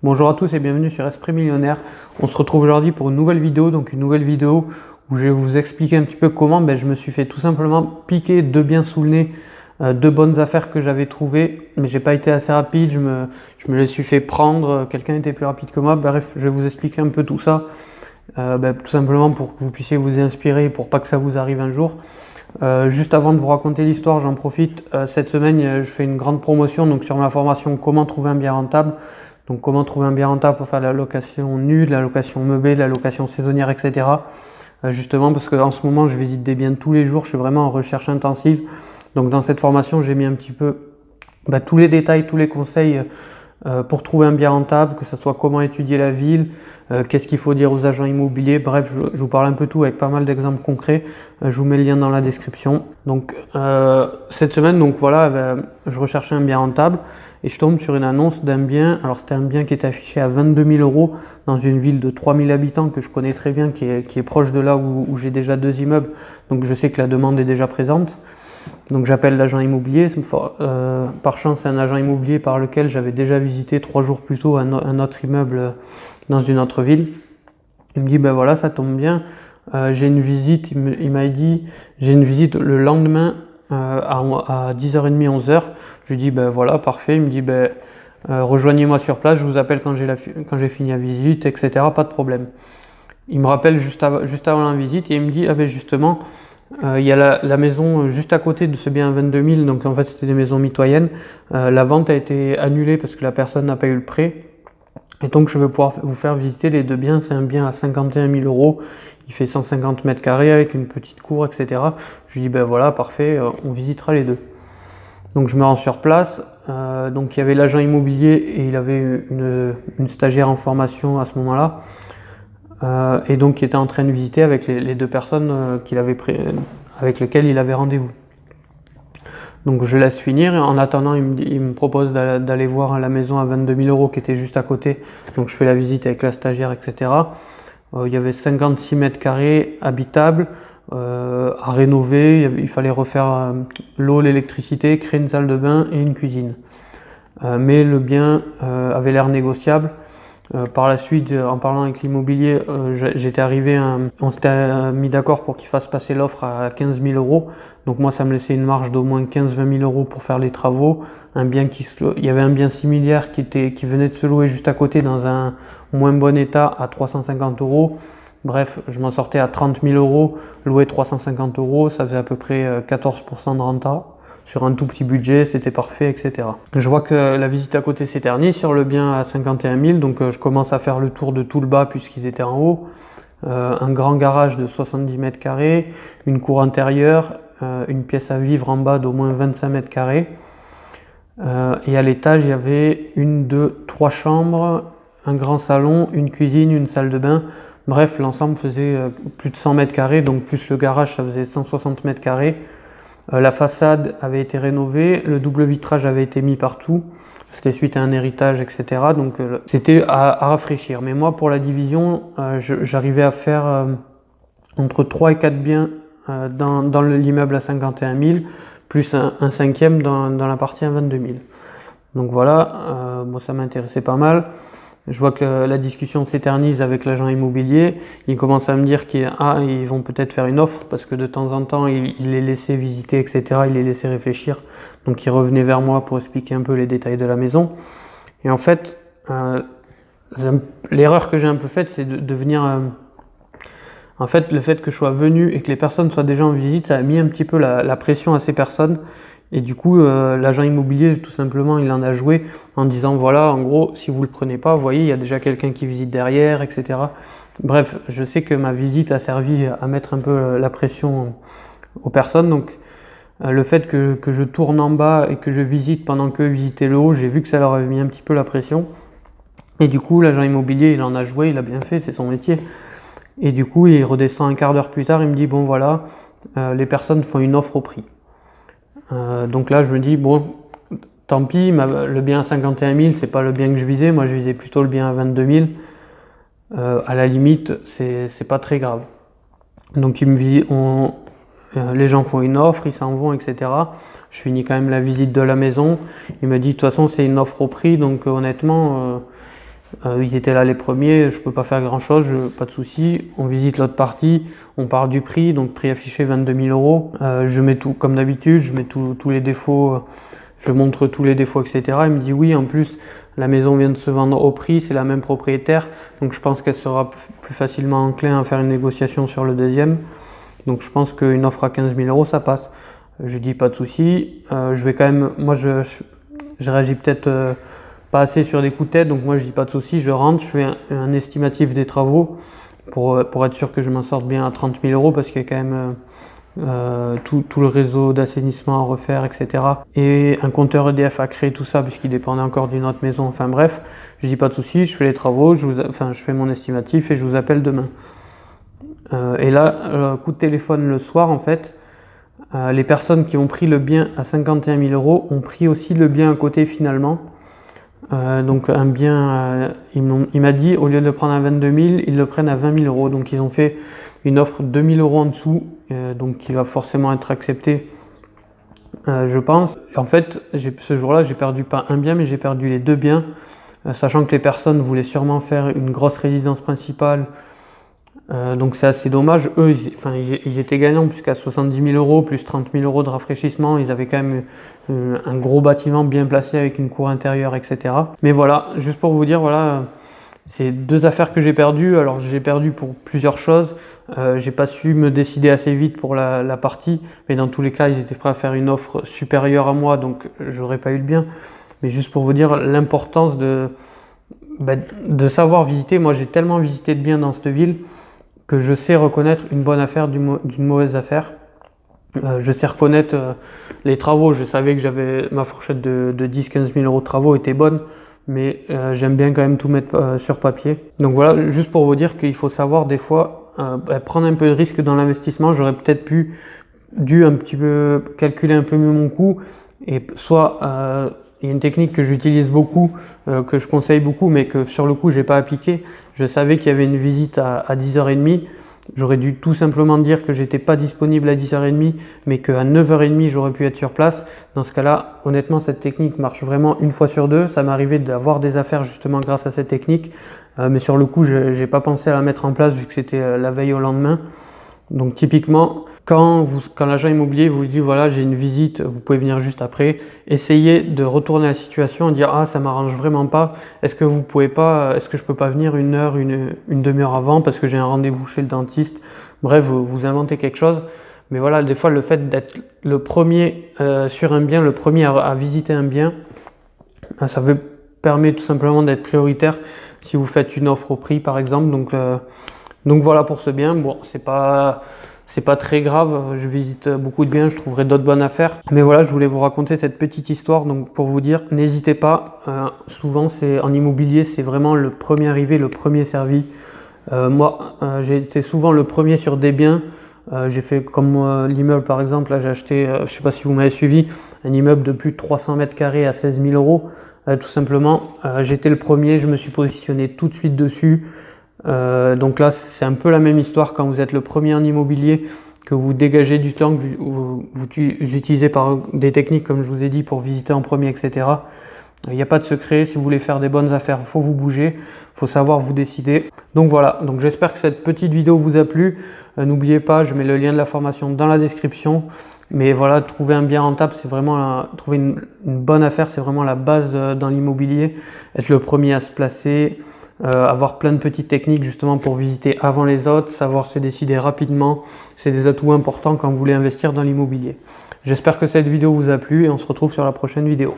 Bonjour à tous et bienvenue sur Esprit Millionnaire. On se retrouve aujourd'hui pour une nouvelle vidéo, où je vais vous expliquer un petit peu comment je me suis fait tout simplement piquer deux biens sous le nez, deux bonnes affaires que j'avais trouvées, mais j'ai pas été assez rapide, je me les suis fait prendre, quelqu'un était plus rapide que moi. Bref, je vais vous expliquer un peu tout ça, tout simplement pour que vous puissiez vous inspirer, pour pas que ça vous arrive un jour. Juste avant de vous raconter l'histoire, j'en profite. Cette semaine, je fais une grande promotion donc sur ma formation Comment trouver un bien rentable. Donc comment trouver un bien rentable pour faire de la location nue, de la location meublée, de la location saisonnière, etc. Justement parce qu'en ce moment, je visite des biens tous les jours, je suis vraiment en recherche intensive. Donc dans cette formation, j'ai mis un petit peu tous les détails, tous les conseils pour trouver un bien rentable, que ce soit comment étudier la ville, qu'est-ce qu'il faut dire aux agents immobiliers. Bref, je vous parle un peu tout avec pas mal d'exemples concrets. Je vous mets le lien dans la description. Donc cette semaine, je recherchais un bien rentable et je tombe sur une annonce d'un bien. Alors c'était un bien qui était affiché à 22 000 euros dans une ville de 3 000 habitants que je connais très bien, qui est proche de là où j'ai déjà deux immeubles. Donc je sais que la demande est déjà présente. Donc j'appelle l'agent immobilier. Par chance, c'est un agent immobilier par lequel j'avais déjà visité 3 jours plus tôt un autre immeuble dans une autre ville. Il me dit ben voilà, ça tombe bien. J'ai une visite. Il m'a dit j'ai une visite le lendemain à 10h30, 11h. Je lui dis ben voilà, parfait. Il me dit rejoignez-moi sur place, je vous appelle quand j'ai fini la visite, etc. Pas de problème. Il me rappelle juste avant la visite et il me dit ah ben justement. Il y a la maison juste à côté de ce bien à 22 000, donc en fait c'était des maisons mitoyennes. La vente a été annulée parce que la personne n'a pas eu le prêt. Et donc je vais pouvoir vous faire visiter les deux biens. C'est un bien à 51 000 euros, il fait 150 mètres carrés avec une petite cour, etc. Je lui dis ben voilà, parfait, on visitera les deux. Donc je me rends sur place. Donc il y avait l'agent immobilier et il avait une stagiaire en formation à ce moment-là. Et donc qui était en train de visiter avec les deux personnes avec lesquelles il avait rendez-vous. Donc je laisse finir et en attendant il me propose d'aller voir la maison à 22 000 euros qui était juste à côté. Donc je fais la visite avec la stagiaire, etc. Il y avait 56 mètres carrés habitables à rénover. Il fallait refaire l'eau, l'électricité, créer une salle de bain et une cuisine. Mais le bien avait l'air négociable. Par la suite, en parlant avec l'immobilier, on s'était mis d'accord pour qu'il fasse passer l'offre à 15 000 euros. Donc moi, ça me laissait une marge d'au moins 15-20 000 euros pour faire les travaux. Il y avait un bien similaire qui venait de se louer juste à côté dans un moins bon état à 350 euros. Bref, je m'en sortais à 30 000 euros, loué 350 euros, ça faisait à peu près 14% de renta. Sur un tout petit budget, c'était parfait, etc. Je vois que la visite à côté s'éternise sur le bien à 51 000, donc je commence à faire le tour de tout le bas puisqu'ils étaient en haut. Un grand garage de 70 mètres carrés, une cour intérieure, une pièce à vivre en bas d'au moins 25 mètres carrés. Et à l'étage, il y avait 1, 2, 3 chambres, un grand salon, une cuisine, une salle de bain. Bref, l'ensemble faisait plus de 100 mètres carrés, donc plus le garage, ça faisait 160 mètres carrés. La façade avait été rénovée, le double vitrage avait été mis partout, c'était suite à un héritage, etc. Donc c'était à rafraîchir. Mais moi, pour la division, j'arrivais à faire entre 3 et 4 biens dans l'immeuble à 51 000, plus un cinquième dans la partie à 22 000. Donc voilà, ça m'intéressait pas mal. Je vois que la discussion s'éternise avec l'agent immobilier. Il commence à me dire qu'ils vont peut-être faire une offre parce que de temps en temps, il les laissait visiter, etc. Il les laissait réfléchir. Donc il revenait vers moi pour expliquer un peu les détails de la maison. Et en fait, l'erreur que j'ai un peu faite, c'est de venir... En fait, le fait que je sois venu et que les personnes soient déjà en visite, ça a mis un petit peu la pression à ces personnes. Et du coup, l'agent immobilier, tout simplement, il en a joué en disant, voilà, en gros, si vous ne le prenez pas, vous voyez, il y a déjà quelqu'un qui visite derrière, etc. Bref, je sais que ma visite a servi à mettre un peu la pression aux personnes. Donc, le fait que je tourne en bas et que je visite pendant qu'eux visitaient le haut, j'ai vu que ça leur avait mis un petit peu la pression. Et du coup, l'agent immobilier, il en a joué, il a bien fait, c'est son métier. Et du coup, il redescend un quart d'heure plus tard, il me dit, bon voilà, les personnes font une offre au prix. Donc là, je me dis, bon, tant pis, le bien à 51 000, c'est pas le bien que je visais. Moi, je visais plutôt le bien à 22 000. À la limite, c'est pas très grave. Donc, les gens font une offre, ils s'en vont, etc. Je finis quand même la visite de la maison. Il me dit, de toute façon, c'est une offre au prix. Donc, honnêtement, Ils étaient là les premiers, je peux pas faire grand chose, pas de souci. On visite l'autre partie, on parle du prix, donc prix affiché 22 000 €. Je mets tout comme d'habitude, je mets tous les défauts, je montre tous les défauts, etc. Il me dit oui, en plus la maison vient de se vendre au prix, c'est la même propriétaire, donc je pense qu'elle sera plus facilement enclin à faire une négociation sur le deuxième. Donc je pense qu'une offre à 15 000 € ça passe. Je dis pas de souci, je vais quand même, moi je réagis peut-être pas assez sur des coups de tête, donc moi je dis pas de souci, je rentre, je fais un estimatif des travaux pour être sûr que je m'en sorte bien à 30 000 € parce qu'il y a quand même tout le réseau d'assainissement à refaire, etc. Et un compteur EDF à créer, tout ça, puisqu'il dépendait encore d'une autre maison. Enfin bref, je dis pas de souci, je fais les travaux, je fais mon estimatif et je vous appelle demain. Et là, coup de téléphone le soir, en fait, les personnes qui ont pris le bien à 51 000 € ont pris aussi le bien à côté finalement. Donc un bien, il m'a dit, au lieu de le prendre à 22 000, ils le prennent à 20 000 €. Donc ils ont fait une offre 2 000 € en dessous, donc qui va forcément être acceptée, je pense. En fait, ce jour-là, j'ai perdu pas un bien, mais j'ai perdu les deux biens, sachant que les personnes voulaient sûrement faire une grosse résidence principale. Donc c'est assez dommage. Eux, ils étaient gagnants puisqu'à 70 000 € plus 30 000 € de rafraîchissement, ils avaient quand même un gros bâtiment bien placé avec une cour intérieure, etc. Mais voilà, juste pour vous dire, voilà, c'est deux affaires que j'ai perdues. Alors j'ai perdu pour plusieurs choses. J'ai pas su me décider assez vite pour la partie, mais dans tous les cas, ils étaient prêts à faire une offre supérieure à moi, donc j'aurais pas eu le bien. Mais juste pour vous dire l'importance de savoir visiter. Moi, j'ai tellement visité de biens dans cette ville que je sais reconnaître une bonne affaire d'une mauvaise affaire. Je sais reconnaître les travaux. Je savais que j'avais ma fourchette de 10-15 000 € de travaux était bonne, mais j'aime bien quand même tout mettre sur papier. Donc voilà, juste pour vous dire qu'il faut savoir des fois prendre un peu de risque dans l'investissement. J'aurais peut-être dû un petit peu calculer un peu mieux mon coût, et soit il y a une technique que j'utilise beaucoup, que je conseille beaucoup, mais que sur le coup, je n'ai pas appliqué. Je savais qu'il y avait une visite à 10h30. J'aurais dû tout simplement dire que j'étais pas disponible à 10h30, mais qu'à 9h30, j'aurais pu être sur place. Dans ce cas-là, honnêtement, cette technique marche vraiment une fois sur deux. Ça m'est arrivé d'avoir des affaires justement grâce à cette technique. Mais sur le coup, je n'ai pas pensé à la mettre en place vu que c'était la veille au lendemain. Donc typiquement, quand l'agent immobilier vous dit voilà, j'ai une visite, vous pouvez venir juste après, essayez de retourner la situation et dire ah, ça m'arrange vraiment pas, est-ce que je peux pas venir une heure, une demi-heure avant parce que j'ai un rendez-vous chez le dentiste. Bref, vous inventez quelque chose. Mais voilà, des fois le fait d'être le premier sur un bien, le premier à visiter un bien, ça permet tout simplement d'être prioritaire si vous faites une offre au prix par exemple. Donc voilà pour ce bien. Bon, c'est pas très grave, je visite beaucoup de biens, je trouverai d'autres bonnes affaires. Mais voilà, je voulais vous raconter cette petite histoire, donc pour vous dire, n'hésitez pas, souvent en immobilier, c'est vraiment le premier arrivé, le premier servi. Moi, j'ai été souvent le premier sur des biens. J'ai fait comme l'immeuble par exemple, là j'ai acheté, je ne sais pas si vous m'avez suivi, un immeuble de plus de 300 mètres carrés à 16 000 €. Tout simplement, j'étais le premier, je me suis positionné tout de suite dessus. Donc là, c'est un peu la même histoire quand vous êtes le premier en immobilier, que vous dégagez du temps, que vous utilisez par des techniques comme je vous ai dit pour visiter en premier, etc. Il n'y a pas de secret, si vous voulez faire des bonnes affaires, il faut vous bouger, il faut savoir vous décider. Donc voilà, donc j'espère que cette petite vidéo vous a plu. N'oubliez pas, je mets le lien de la formation dans la description. Mais voilà, trouver un bien rentable, c'est vraiment trouver une bonne affaire, c'est vraiment la base dans l'immobilier. Être le premier à se placer, avoir plein de petites techniques justement pour visiter avant les autres, savoir se décider rapidement. C'est des atouts importants quand vous voulez investir dans l'immobilier. J'espère que cette vidéo vous a plu et on se retrouve sur la prochaine vidéo.